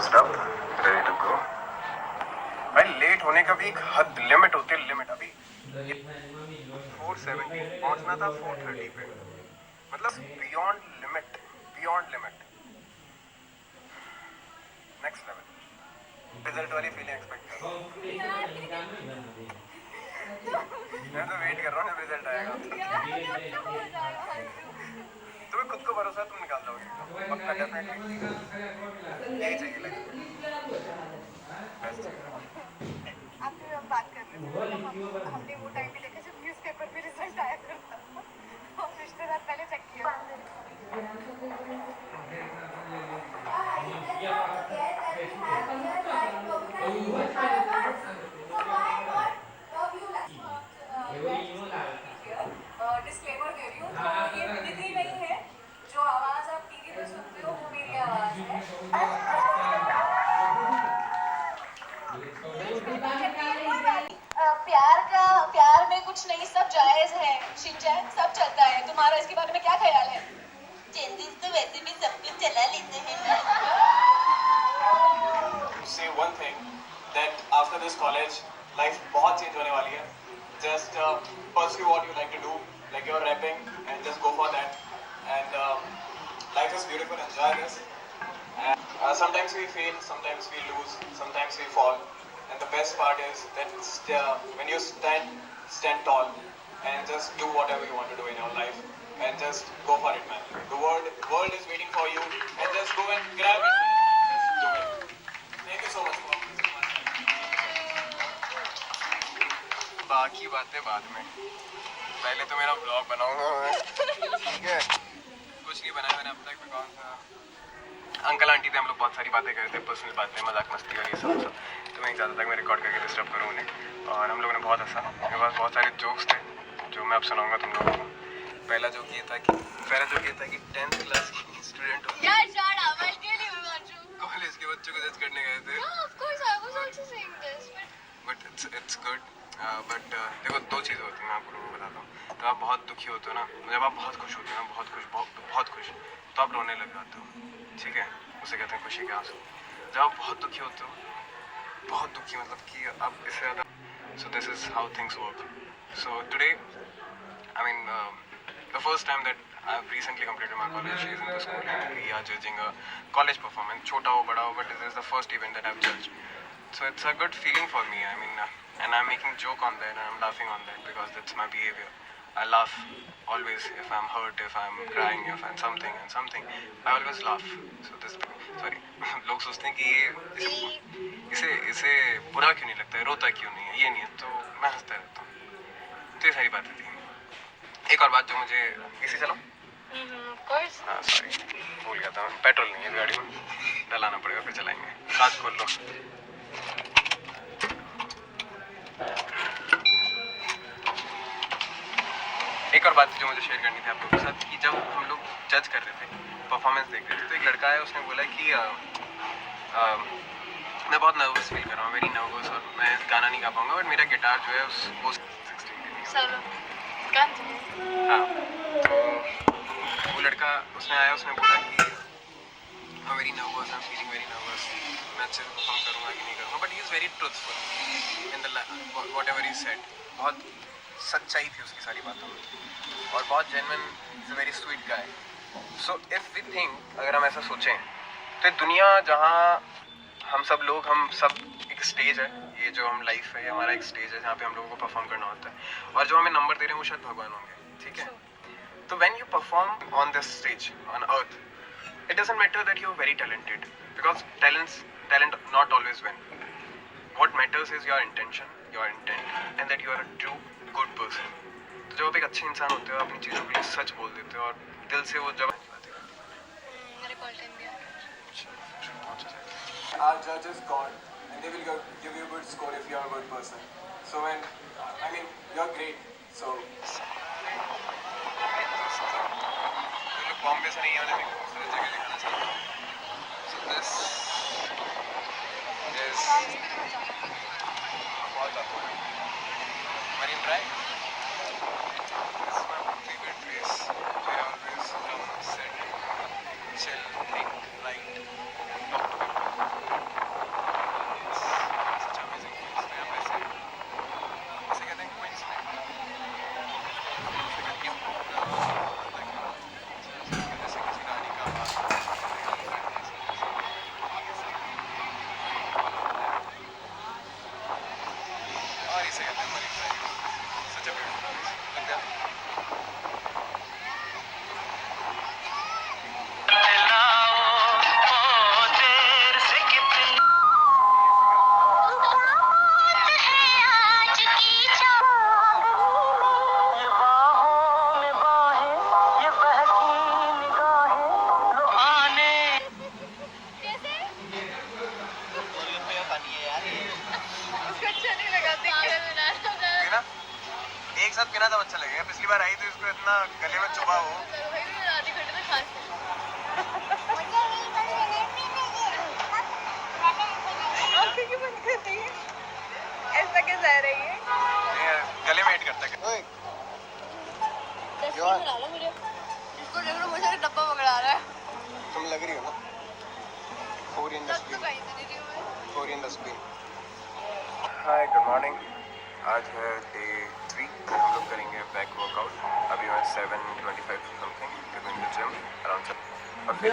Dressed up, ready to go. भाई late होने का भी एक हद लिमिट होती है, लिमिट। अभी 470 पहुंचना था 4:30 पे, मतलब beyond limit, beyond limit, next level. Result वाली फीलिंग एक्सपेक्ट कर रहा हूँ। मैं तो वेट कर रहा हूँ जब रिजल्ट आएगा। तुम्हें खुद को भरोसा है, तुम निकाल दोगे एकदम पक्का, डेफिनेटली। यही चाहिए लाइफ में, बेस्ट चाहिए। आपसे हम बात कर रहे थे, हमने वो टाइम भी देखा जब न्यूज़पेपर में रिजल्ट आया करता था और रिश्तेदार पहले चेक किया। डिस्क्लेमर दे रही हूँ, तो ये विनिति नहीं है, जो आवाज आप टीवी पे सुनते हो वो मेरी आवाज है। प्यार में कुछ नहीं, सब जायज है, शिनचैन सब चलता है। तुम्हारा इसके बारे में क्या ख्याल है? जेंजीज तो वैसे भी सब कुछ चला लेते हैं ना। Say one thing that after this college life बहुत चेंज होने वाली है. Just pursue what you like to do, like you're rapping, and just go for that. And life is beautiful. Enjoy this. And sometimes we fail, sometimes we lose, sometimes we fall. And the best part is that when you stand tall and just do whatever you want to do in your life, and just go for it, man. The world is waiting for you, and just go and grab it, man. Just do it. Thank you so much for listening. बाकी बातें बाद में, पहले तो मेरा blog बनाऊंगा मैं, ठीक है? कुछ नहीं बनाया मैंने अब तक। कौन सा अंकल आंटी थे, हम लोग बहुत सारी बातें कर रहे थे, पर्सनल बातें, मजाक मस्ती और ये सब। तो मैं ज़्यादा तक मैं रिकॉर्ड करके डिस्टर्ब करूँ उन्हें, और हम लोगों ने बहुत हंसा। मेरे पास बहुत सारे जोक्स थे जो मैं अब सुनाऊंगा तुम लोगों को। पहला जोक ये था कि 10th क्लास की स्टूडेंट कॉलेज के बच्चों को जज करने गए थे। But it's good. बट देखो, दो चीज़ें होती हैं, मैं आपको बताता हूँ। तो आप बहुत दुखी होते हो ना, जब आप बहुत खुश होते हो ना, बहुत खुश, तो आप रोने लग जाते हो, ठीक है? उसे कहते हैं खुशी के आंसू। जब आप बहुत दुखी होते हो, बहुत दुखी मतलब कि अब इससे ज़्यादा, so this is how things work. So today, I mean, the first time that I've recently completed my college is in the school, and we are judging a college performance. छोटा हो बड़ा हो, but this is the first event that I've judged. So it's a good feeling for me. I mean, and I'm making joke on that, and I'm laughing on that because that's my behavior. I laugh always if I'm hurt, if I'm crying, if I'm something and something. I always laugh. So this, sorry, लोग सोचते हैं कि इसे बुरा क्यों नहीं लगता है, रोता क्यों नहीं है, ये नहीं है, तो मैं हंसता रहता हूँ। तो ये सारी बातें थी। एक और बात जो मुझे, इसी चलो, हाँ सॉरी, भूल गया था, पेट्रोल नहीं है गाड़ी में, डलाना पड़ेगा, फिर चलाएंगे। कांच खोल लो। एक और बात जो मुझे शेयर करनी थी आप लोगों के साथ, कि जब हम लोग जज कर रहे थे, परफॉर्मेंस देख रहे थे, तो एक लड़का है, उसने बोला कि मैं बहुत नर्वस फील कर रहा हूँ, वेरी नर्वस, और मैं गाना नहीं गा पाऊंगा, बट मेरा गिटार जो है वो 16 के लिए। हाँ, तो वो लड़का उसने आया, उसने बोला कि I'm very nervous, I'm feeling very nervous, मैं अच्छे से परफॉर्म करूँगा कि नहीं करूँगा, but he is very truthful in the whatever he said. बहुत सच्चाई थी उसकी सारी बातों में, और बहुत genuine, is a very sweet guy. So if we think, अगर हम ऐसा सोचें, तो दुनिया जहाँ हम सब एक स्टेज है, ये जो हम लाइफ है, ये हमारा एक स्टेज है जहाँ पे हम लोगों को परफॉर्म करना होता है, और जो हमें नंबर दे रहे हैं वो शायद भगवान होंगे, ठीक है? तो when you perform on this stage on earth, it doesn't matter that you're very talented, because talent not always win. What matters is your intention, your intent, and that you are a true good person. तो जब आप एक अच्छे इंसान होते हो, अपनी चीज़ों के लिए सच बोल देते हो, और दिल से वो जब मेरे कॉल टाइम भी Our judge is God, and they will give you a good score if you are a good person. So when, I mean, you're great. So लोग बॉम्बे से नहीं आने में दूसरी जगह दिखाना चाहते हैं। So this is बहुत आता है। Marine Drive. This is my favorite place. I always come, sit, chill, think, write, talk to people. पीना तब अच्छा लगेगा। पिछली बार आई तो इसको इतना गले में चुभा हो। भाई मैं आधे घंटे में खांसती हूँ। आँखें क्यों बंद कर रही है? ऐसा क्या जा रही है? ये गले में हिट करता है। ओए डस्टबिन बना लो मुझे। इसको देख लो मुझे डब्बा पकड़ा रहा है। तुम लग रही हो ना कोरियन तब तो डस्टबिन कहीं से नहीं रही हूँ मैं। Korean dustbin hi good morning. आज है डे 3। हम लोग करेंगे बैक वर्कआउट। अभी मैं 7:25 समथिंग जिम अराउंड और फिर